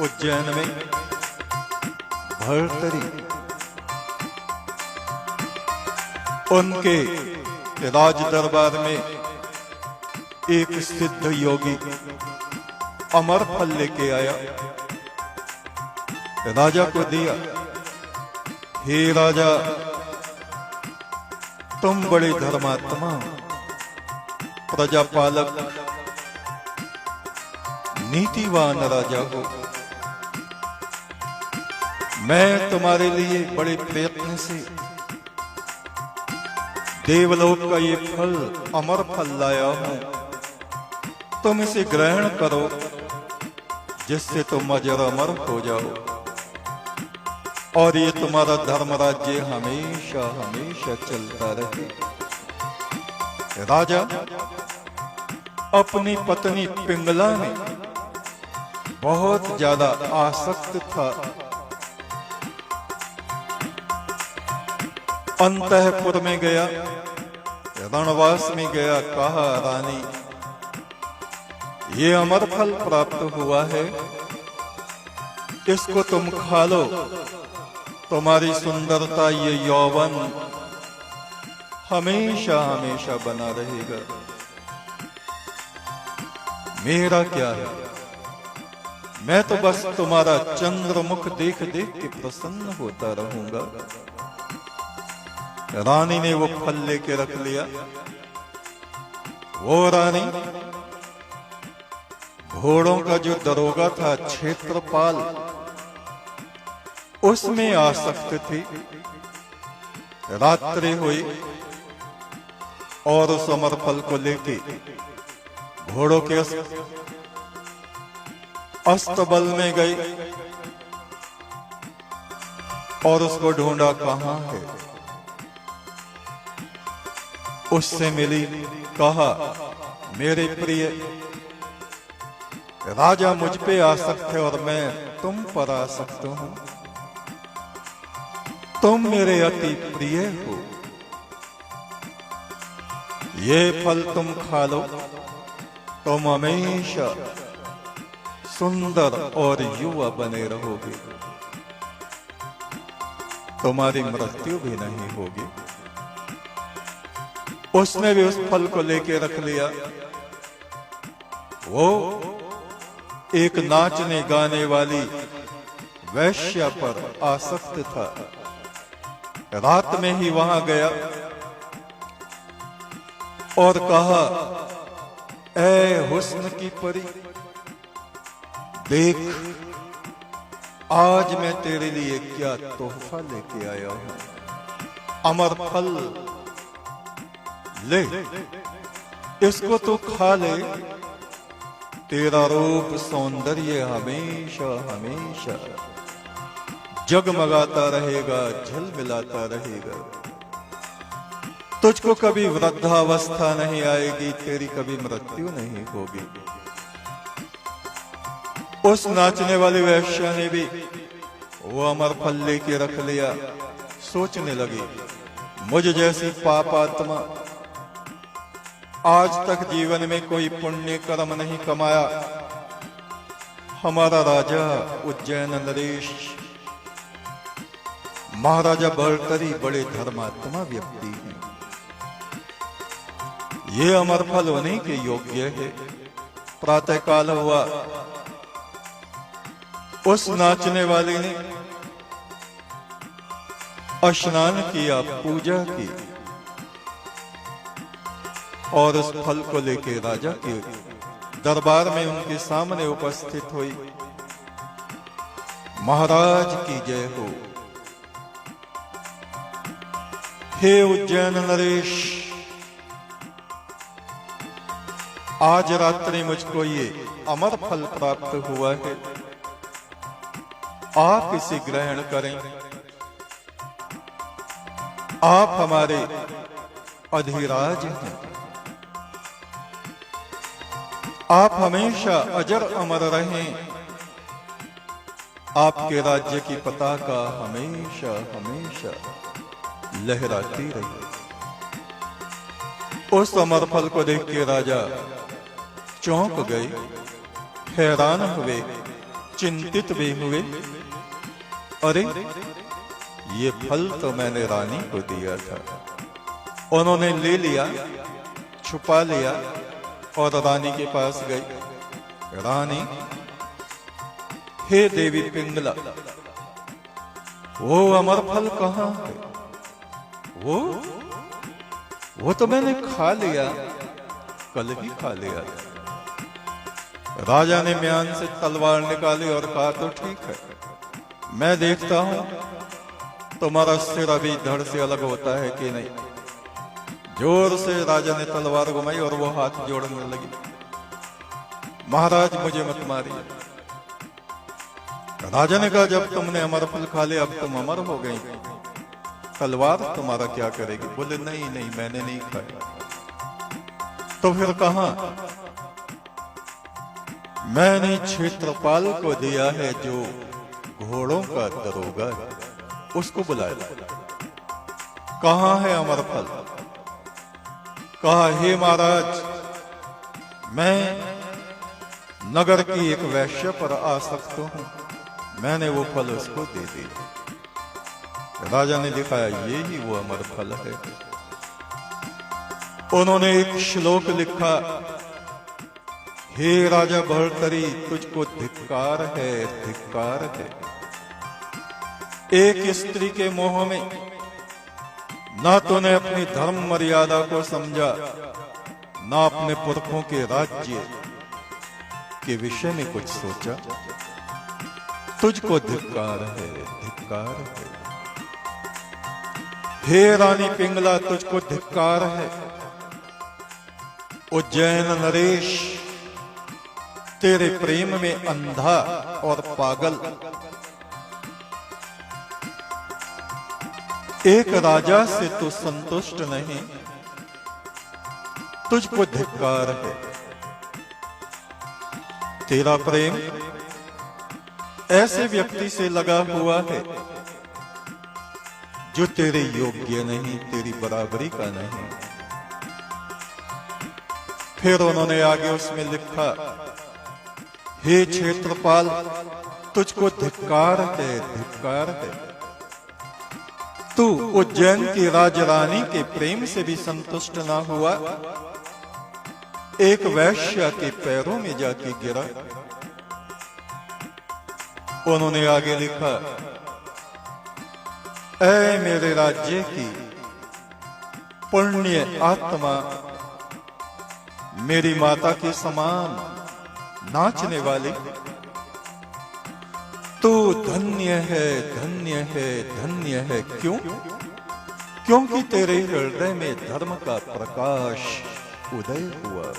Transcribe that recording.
उज्जैन में भर्तरी उनके राज दरबार में एक सिद्ध योगी अमर फल लेके आया, राजा को दिया। हे राजा, तुम बड़े धर्मात्मा, प्रजापालक, नीतिवान राजा हो। मैं तुम्हारे लिए बड़े प्रयत्न से देवलोक का ये फल, अमर फल लाया हूं। तुम इसे ग्रहण करो, जिससे तुम अजर अमर हो जाओ और ये तुम्हारा धर्म राज्य हमेशा हमेशा चलता रहे। राजा अपनी पत्नी पिंगला में बहुत ज्यादा आसक्त था। अंतःपुर में गया, रणवास में गया, कहा रानी, ये अमर फल प्राप्त हुआ है, इसको तुम खा लो। तुम्हारी सुंदरता, ये यौवन हमेशा हमेशा बना रहेगा। मेरा क्या है, मैं तो बस तुम्हारा चंद्रमुख देख देख के प्रसन्न होता रहूंगा। रानी ने वो फल लेके रख लिया। वो रानी घोड़ों का जो दरोगा था, क्षेत्रपाल, उसमें आसक्त थी। रात्रि हुई और उस अमर फल को लेके घोड़ों के अस्तबल में गई और उसको ढूंढा, कहां है। उससे मिली, कहा, मेरे प्रिय राजा मुझ पे आसक्त है और मैं तुम पर आसक्त हूं। तुम मेरे अति प्रिय हो, ये फल तुम खा लो, तुम हमेशा सुंदर और युवा बने रहोगे, तुम्हारी मृत्यु भी नहीं होगी। उसने भी उस फल को लेके रख लिया। वो एक नाचने गाने वाली वैश्या पर आसक्त था। रात में ही वहां गया और कहा, ऐ हुस्न की परी, देख आज मैं तेरे लिए क्या तोहफा लेके आया हूं। अमर फल ले, इसको तो खा ले, तेरा रूप सौंदर्य हमेशा हमेशा जगमगाता रहेगा, झलमिलाता रहेगा। तुझको कभी वृद्धावस्था नहीं आएगी, तेरी कभी मृत्यु नहीं होगी। उस नाचने वाली वैश्या ने भी वो अमर फल लेके रख लिया। सोचने लगी, मुझ जैसी पापात्मा आज तक जीवन में कोई पुण्य कर्म नहीं कमाया। हमारा राजा उज्जैन नरेश, महाराजा भर्तरी बड़े धर्मात्मा व्यक्ति हैं। ये अमर फल होने के योग्य है। प्रातःकाल हुआ, उस नाचने वाले ने स्नान किया, पूजा की और उस फल को लेके राजा के दरबार में उनके सामने उपस्थित हुई। महाराज की जय हो। हे उज्जैन नरेश, आज रात्रि मुझको ये अमर फल प्राप्त हुआ है, आप इसे ग्रहण करें। आप हमारे अधिराज हैं, आप हमेशा अजर अमर रहें। आपके राज्य की पताका हमेशा हमेशा लहराती रहे। उस अमर फल को देख के राजा चौंक गए, हैरान हुए, चिंतित भी हुए, अरे ये फल तो मैंने रानी को दिया था। उन्होंने ले लिया, छुपा लिया और रानी के पास गई। रानी, हे देवी पिंगला, वो अमर फल कहां है? वो तो मैंने खा लिया, कल ही खा लिया। राजा ने म्यान से तलवार निकाली और कहा, तो ठीक है, मैं देखता हूं तुम्हारा सिर अभी धड़ से अलग होता है कि नहीं। जोर से राजा ने तलवार घुमाई और वो हाथ जोड़ने लगी। महाराज, मुझे मत मारिए। राजा ने कहा, जब तुमने अमर फल खा लिया, अब तुम अमर हो गई, तलवार तुम्हारा क्या करेगी? बोले, नहीं नहीं, मैंने नहीं खाया। तो फिर कहां? मैंने क्षेत्रपाल को दिया है, जो घोड़ों का दरोगा है, उसको बुलाया। कहां है अमर फल? कहा, हे महाराज, मैं नगर की एक वैश्य पर आसक्त हूं, मैंने वो फल उसको दे दिया। राजा ने दिखाया, ये ही वो अमर फल है। उन्होंने एक श्लोक लिखा, हे राजा भर्तरी, तुझको धिक्कार है, धिक्कार है। एक स्त्री के मोह में ना तूने अपनी धर्म मर्यादा को समझा, ना अपने पुरखों के राज्य के विषय में कुछ सोचा। तुझको धिक्कार है, धिक्कार है। हे रानी पिंगला, तुझको धिक्कार है। उज्जैन नरेश तेरे प्रेम में अंधा और पागल, एक राजा से तू संतुष्ट नहीं, तुझको धिक्कार है। तेरा प्रेम ऐसे व्यक्ति से लगा हुआ है जो तेरे योग्य नहीं, तेरी बराबरी का नहीं। फिर उन्होंने आगे उसमें लिखा, हे क्षेत्रपाल, तुझको धिक्कार है, धिक्कार है। तू उज्जैन की राजरानी के प्रेम से भी संतुष्ट ना हुआ, एक वैश्य के पैरों में जाके गिरा। उन्होंने आगे लिखा, ऐ मेरे राज्य की पुण्य आत्मा, मेरी माता के समान नाचने वाली, तू धन्य है, धन्य है, धन्य है। क्यों? क्योंकि तेरे हृदय में धर्म का प्रकाश उदय हुआ।